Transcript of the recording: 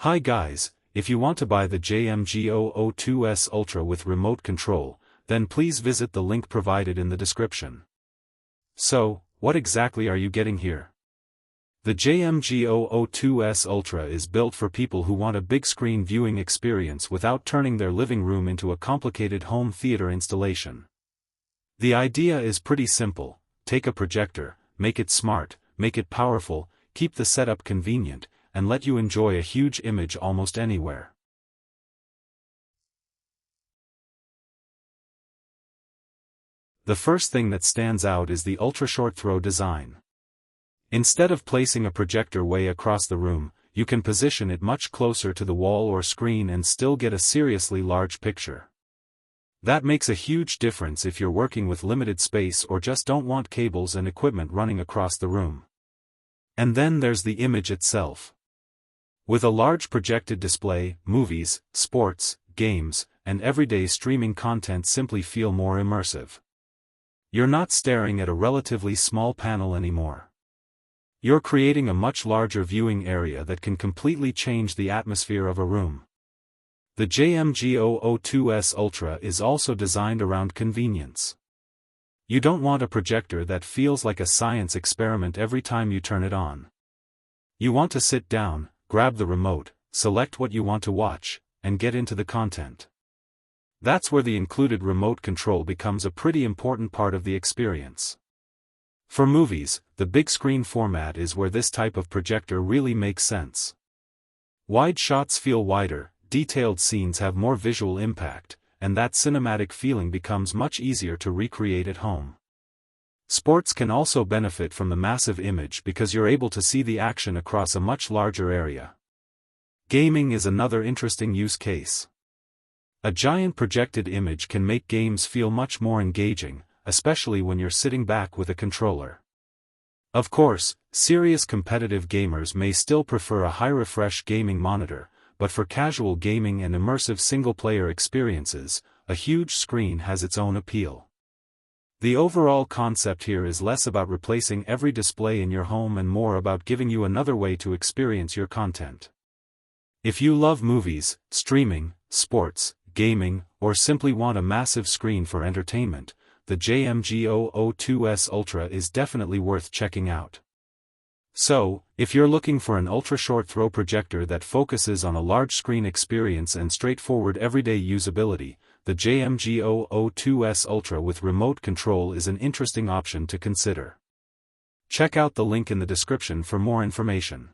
Hi guys, if you want to buy the JMGO O2S Ultra with remote control, then please visit the link provided in the description. So, what exactly are you getting here? The JMGO O2S Ultra is built for people who want a big screen viewing experience without turning their living room into a complicated home theater installation. The idea is pretty simple: take a projector, make it smart, make it powerful, keep the setup convenient, and let you enjoy a huge image almost anywhere. The first thing that stands out is the ultra-short throw design. Instead of placing a projector way across the room, you can position it much closer to the wall or screen and still get a seriously large picture. That makes a huge difference if you're working with limited space or just don't want cables and equipment running across the room. And then there's the image itself. With a large projected display, movies, sports, games, and everyday streaming content simply feel more immersive. You're not staring at a relatively small panel anymore. You're creating a much larger viewing area that can completely change the atmosphere of a room. The JMGO O2S Ultra is also designed around convenience. You don't want a projector that feels like a science experiment every time you turn it on. You want to sit down, grab the remote, select what you want to watch, and get into the content. That's where the included remote control becomes a pretty important part of the experience. For movies, the big screen format is where this type of projector really makes sense. Wide shots feel wider, detailed scenes have more visual impact, and that cinematic feeling becomes much easier to recreate at home. Sports can also benefit from the massive image because you're able to see the action across a much larger area. Gaming is another interesting use case. A giant projected image can make games feel much more engaging, especially when you're sitting back with a controller. Of course, serious competitive gamers may still prefer a high-refresh gaming monitor, but for casual gaming and immersive single-player experiences, a huge screen has its own appeal. The overall concept here is less about replacing every display in your home and more about giving you another way to experience your content. If you love movies, streaming, sports, gaming, or simply want a massive screen for entertainment, the JMGO O2S Ultra is definitely worth checking out. So, if you're looking for an ultra-short throw projector that focuses on a large screen experience and straightforward everyday usability, the JMGO O2S Ultra with remote control is an interesting option to consider. Check out the link in the description for more information.